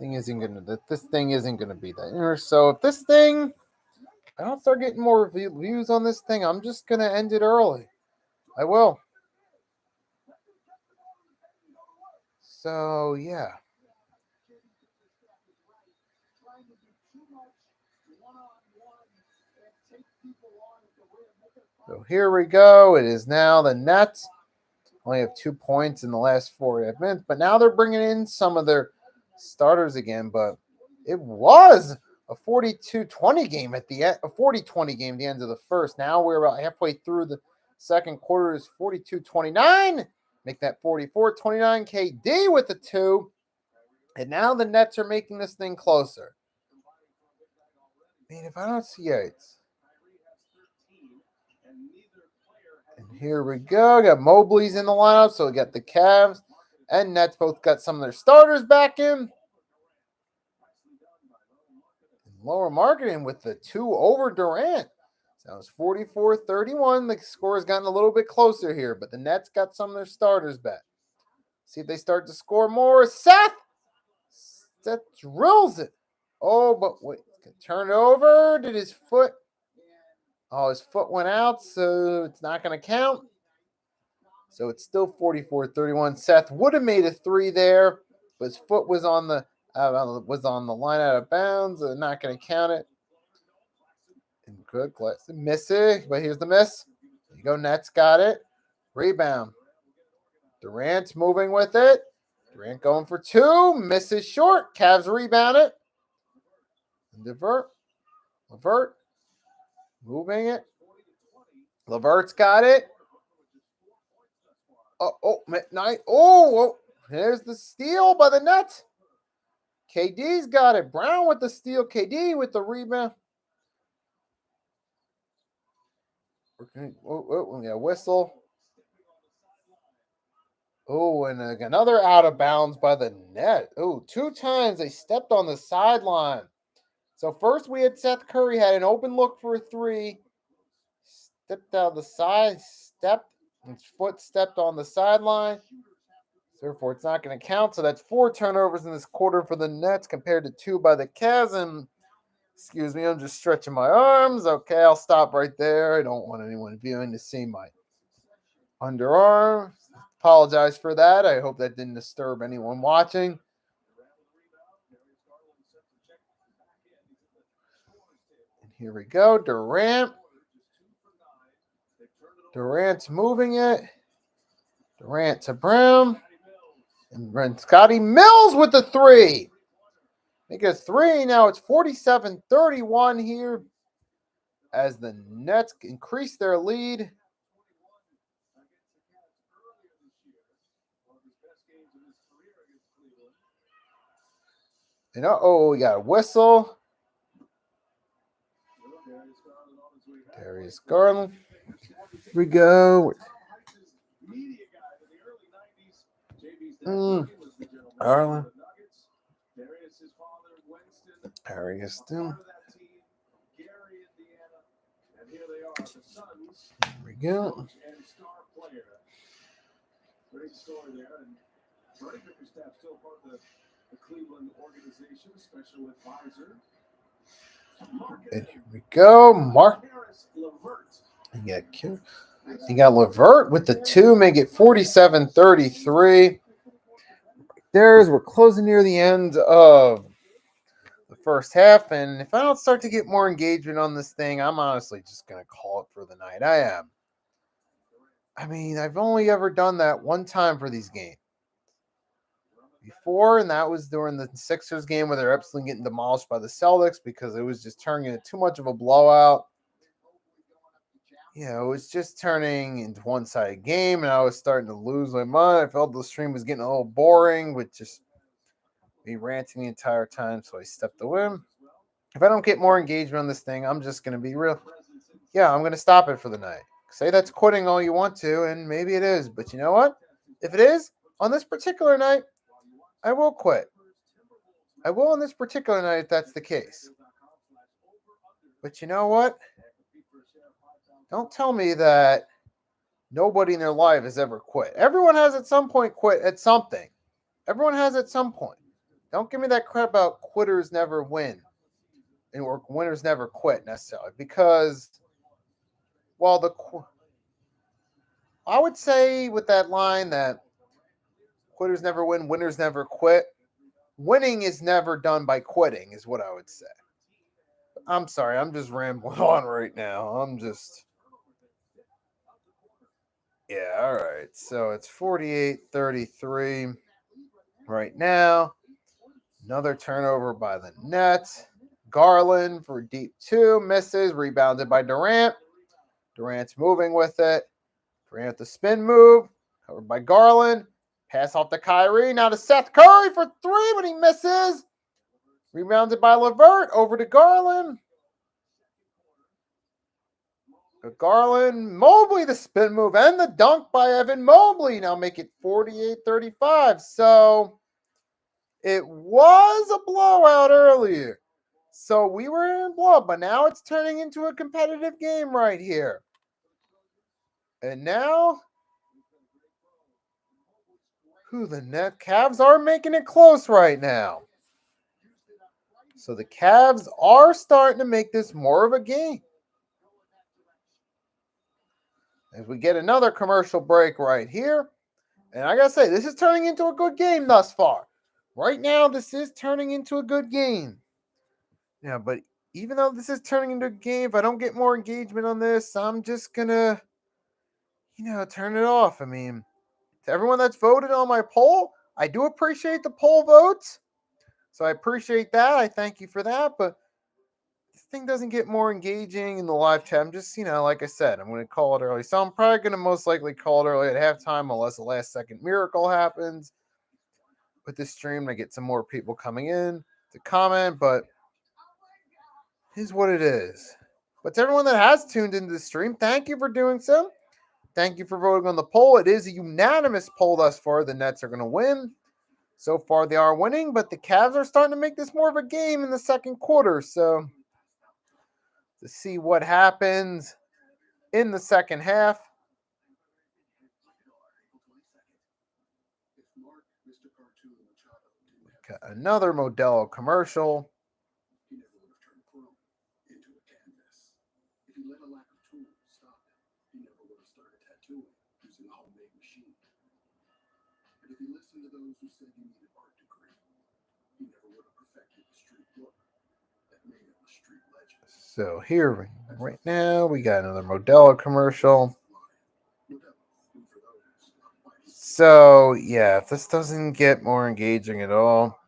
this thing isn't going to be that. So if this thing, I don't start getting more views on this thing, I'm just going to end it early. I will. So, yeah. So here we go. It is now the Nets. Only have 2 points in the last 4 minutes, but now they're bringing in some of their starters again. But it was a 42-20 game at the end, a 40-20 game at the end of the first. Now we're about halfway through the second quarter. Is 42-29. Make that 44-29. KD with the 2. And now the Nets are making this thing closer. I mean, if I don't see it. And here we go. Got Mobley's in the lineup, so we got the Cavs and Nets both got some of their starters back in. Lower marketing with the 2 over Durant. So it's 44-31. The score has gotten a little bit closer here, but the Nets got some of their starters back. See if they start to score more. Seth drills it. Oh, but wait. Turn it over. Did his foot? Oh, his foot went out, so it's not going to count. So it's still 44-31. Seth would have made a 3 there, but his foot was on the line out of bounds. They're not going to count it. And good, miss it, but here's the miss. There you go, Nets got it. Rebound. Durant's moving with it. Durant going for 2, misses short. Cavs rebound it. And Levert, moving it. Levert's got it. Midnight. Oh, there's the steal by the Nets. KD's got it. Brown with the steal. KD with the rebound. Yeah, whistle. Oh, and another out of bounds by the net. Oh, 2 times they stepped on the sideline. So first we had Seth Curry had an open look for a 3. Stepped out the side, his foot stepped on the sideline. Therefore, it's not going to count. So that's 4 turnovers in this quarter for the Nets compared to 2 by the Cavs. And excuse me, I'm just stretching my arms. Okay, I'll stop right there. I don't want anyone viewing to see my underarm. Apologize for that. I hope that didn't disturb anyone watching. And here we go. Durant's moving it. Durant to Brown. And Scotty Mills with the 3. Make it a 3. Now it's 47-31 here as the Nets increase their lead. And we got a whistle. Darius Garland. Here we go. Garland. Darius still. Here we go. Great story there. And Freddie Bickerstaff still part of the Cleveland organization, special advisor. And here we go. You got Levert with the 2, make it 47-33. We're closing near the end of the first half, and if I don't start to get more engagement on this thing, I'm honestly just going to call it for the night. I am. I mean, I've only ever done that 1 time for these games before, and that was during the Sixers game where they're absolutely getting demolished by the Celtics because it was just turning into too much of a blowout. It was just turning into one-sided game, and I was starting to lose my mind. I felt the stream was getting a little boring with just me ranting the entire time, so I stepped away. If I don't get more engagement on this thing, I'm just going to be real. Yeah, I'm going to stop it for the night. Say that's quitting all you want to, and maybe it is. But you know what? If it is, on this particular night, I will quit. I will on this particular night if that's the case. But you know what? Don't tell me that nobody in their life has ever quit. Everyone has at some point quit at something. Everyone has at some point. Don't give me that crap about quitters never win or winners never quit necessarily. Because while I would say with that line that quitters never win, winners never quit. Winning is never done by quitting, is what I would say. I'm sorry, I'm just rambling on right now. Yeah, all right. So it's 48-33 right now. Another turnover by the Nets. Garland for deep two, misses, rebounded by Durant. Durant's moving with it. Durant the spin move, covered by Garland. Pass off to Kyrie, now to Seth Curry for three, but he misses. Rebounded by LeVert, over to Garland. Garland, Mobley, the spin move, and the dunk by Evan Mobley. Now make it 48-35. So it was a blowout earlier. So we were in blowout, but now it's turning into a competitive game right here. And now, the net Cavs are making it close right now. So the Cavs are starting to make this more of a game. As we get another commercial break right here. And I got to say, this is turning into a good game thus far. Right now, this is turning into a good game. Yeah, but even though this is turning into a game, if I don't get more engagement on this, I'm just going to, turn it off. I mean, to everyone that's voted on my poll, I do appreciate the poll votes. So I appreciate that. I thank you for that. But this thing doesn't get more engaging in the live chat. I'm just, like I said, I'm going to call it early. So I'm probably going to most likely call it early at halftime unless a last second miracle happens with this stream. I get some more people coming in to comment, but here's what it is. But to everyone that has tuned into the stream, thank you for doing so. Thank you for voting on the poll. It is a unanimous poll thus far. The Nets are going to win. So far, they are winning, but the Cavs are starting to make this more of a game in the second quarter. So, to see what happens in the second half. Got another Modelo commercial. He never would have turned pro into a canvas. If he let a lack of tools stop him, he never would have started tattooing using a homemade machine. And if he listened to those who said he needed art degree, he never would have perfected the street look that made him a street legend. So here, right now, we got another Modelo commercial. So, yeah, if this doesn't get more engaging at all,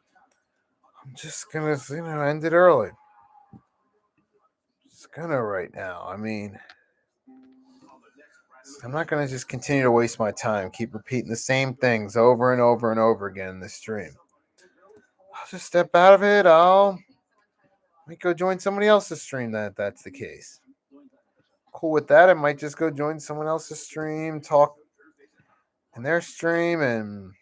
I'm just going to, end it early. Just going to right now. I mean, I'm not going to just continue to waste my time, keep repeating the same things over and over and over again in this stream. I'll just step out of it. I might go join somebody else's stream that's the case. Cool with that. I might just go join someone else's stream, talk in their stream, and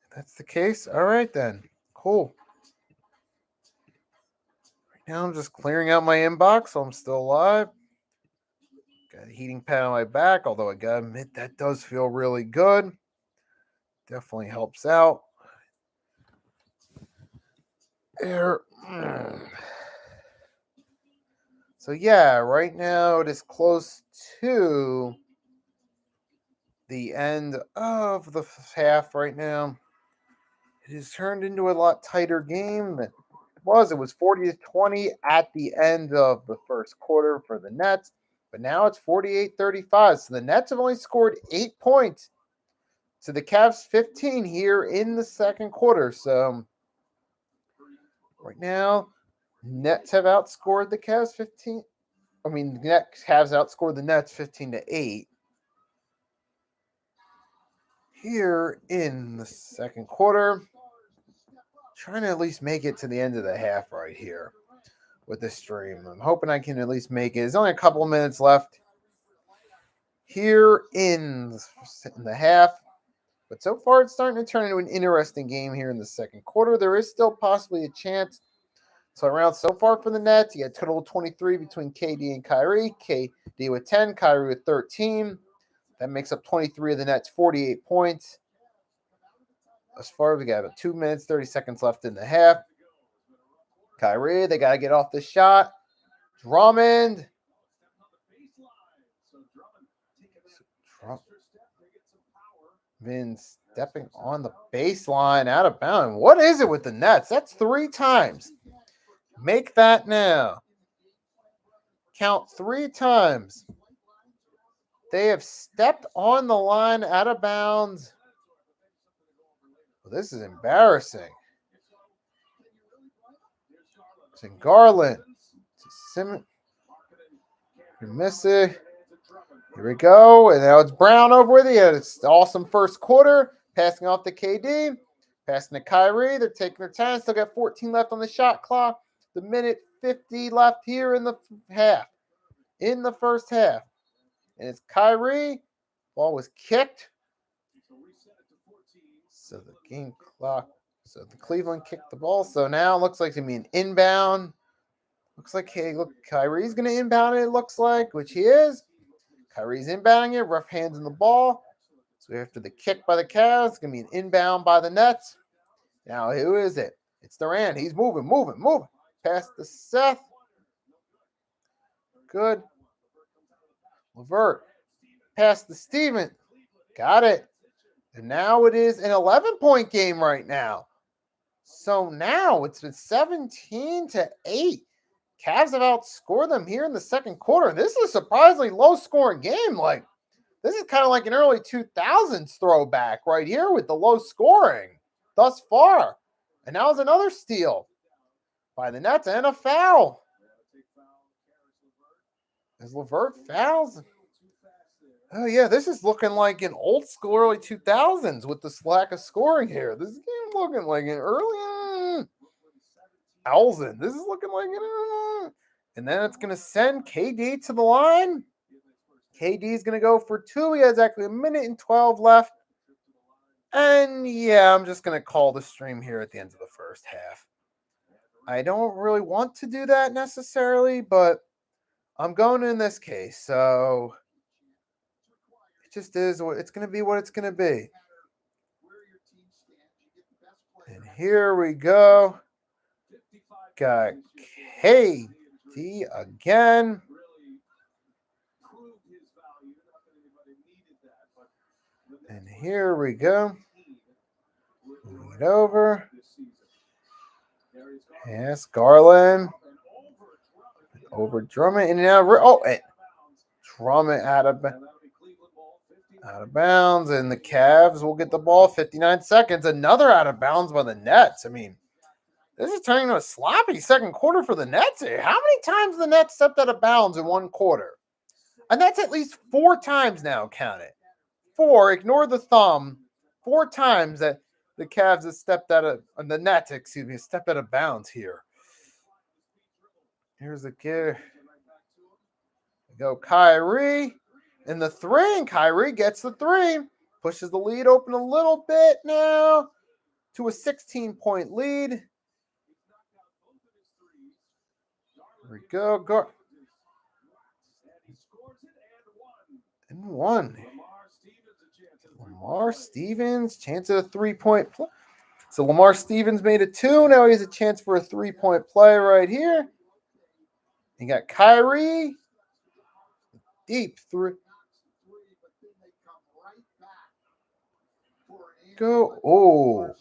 if that's the case, all right then. Cool. Right now I'm just clearing out my inbox, so I'm still alive. Got a heating pad on my back, although I gotta admit that does feel really good. Definitely helps out. Air. So yeah, right now it is close to the end of the half right now. It has turned into a lot tighter game than it was. It was 40-20 at the end of the first quarter for the Nets, but now it's 48-35. So the Nets have only scored 8 points to the Cavs 15 here in the second quarter. So right now, Nets have outscored the Cavs 15. I mean, the Nets Cavs outscored the Nets 15-8 here in the second quarter. Trying to at least make it to the end of the half right here with this stream. I'm hoping I can at least make it. There's only a couple of minutes left here in the half. But so far, it's starting to turn into an interesting game here in the second quarter. There is still possibly a chance. So around so far for the Nets, you got total of 23 between KD and Kyrie. KD with 10, Kyrie with 13. That makes up 23 of the Nets' 48 points. As far as we got about 2 minutes, 30 seconds left in the half. Kyrie, they got to get off the shot. Drummond. Been stepping on the baseline out of bounds. What is it with the Nets? That's 3 times. Make that now. Count 3 times. They have stepped on the line out of bounds. Well, this is embarrassing. It's in Garland. Simmons. You miss it. Here we go. And now it's Brown over with you. It's awesome first quarter. Passing off to KD. Passing to Kyrie. They're taking their time. Still got 14 left on the shot clock. The minute 50 left here in the half. In the first half. And it's Kyrie. Ball was kicked. So the game clock. So the Cleveland kicked the ball. So now it looks like it's going to be an inbound. Looks like, hey, look, Kyrie's going to inbound it, looks like, which he is. Kyrie's inbounding it. Rough hands in the ball. So after the kick by the Cavs, it's going to be an inbound by the Nets. Now, who is it? It's Durant. He's moving. Past the Seth. Good. LeVert. Past the Steven. Got it. And now it is an 11-point game right now. So now it's been 17-8. Cavs have outscored them here in the second quarter. This is a surprisingly low-scoring game. Like, this is kind of like an early 2000s throwback right here with the low scoring thus far. And now it's another steal by the Nets and a foul. As LeVert fouls. Oh, yeah, this is looking like an old school early 2000s with this lack of scoring here. This game looking like an early Alzen. This is looking like an and then it's going to send KD to the line. KD is going to go for 2. He has actually 1 minute and 12 left. And, yeah, I'm just going to call the stream here at the end of the first half. I don't really want to do that necessarily, but I'm going in this case. So it just is what it's going to be what it's going to be. And here we go. Got KD again. And here we go. Move it over. Yes, Garland. Over Drummond. And now, Drummond out of bounds. And the Cavs will get the ball. 59 seconds. Another out of bounds by the Nets. I mean, this is turning into a sloppy second quarter for the Nets here. How many times the Nets stepped out of bounds in one quarter? And that's at least 4 times now, count it. 4, ignore the thumb. 4 times that the Cavs have stepped out of, the Nets, stepped out of bounds here. Here's the kid. Go Kyrie. And the 3, and Kyrie gets the 3. Pushes the lead open a little bit now to a 16-point lead. Here we go. And 1. Lamar Stevens, chance at a 3-point play. So Lamar Stevens made a 2. Now he has a chance for a 3-point play right here. You got Kyrie. Deep 3. Go. Oh.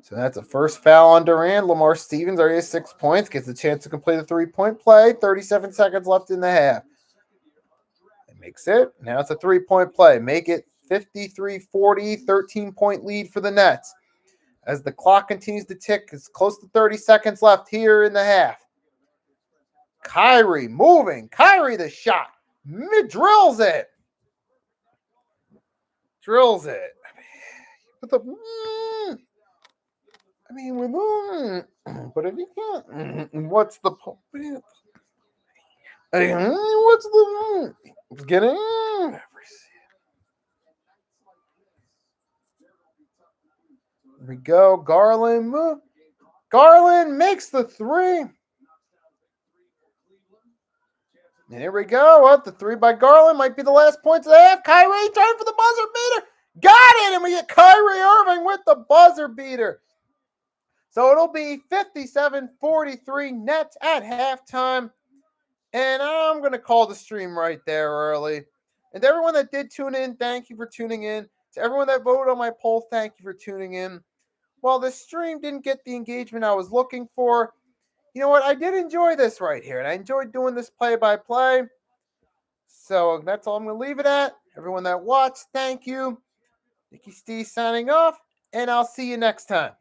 So that's a first foul on Durant. Lamar Stevens already has 6 points. Gets a chance to complete a 3-point play. 37 seconds left in the half. Makes it. Now it's a 3-point play. Make it 53-40, 13-point lead for the Nets. As the clock continues to tick, it's close to 30 seconds left here in the half. Kyrie moving. Kyrie the shot. Drills it. I mean, but if you can't, what's the point? What's the getting? Here we go. Garland makes the three. And here we go. What, the three by Garland might be the last points of the half. Kyrie trying for the buzzer beater. Got it. And we get Kyrie Irving with the buzzer beater. So it'll be 57-43 Nets at halftime. And I'm going to call the stream right there early. And to everyone that did tune in, thank you for tuning in. To everyone that voted on my poll, thank you for tuning in. While the stream didn't get the engagement I was looking for, you know what? I did enjoy this right here. And I enjoyed doing this play-by-play. So that's all I'm going to leave it at. Everyone that watched, thank you. Nicky Steve signing off. And I'll see you next time.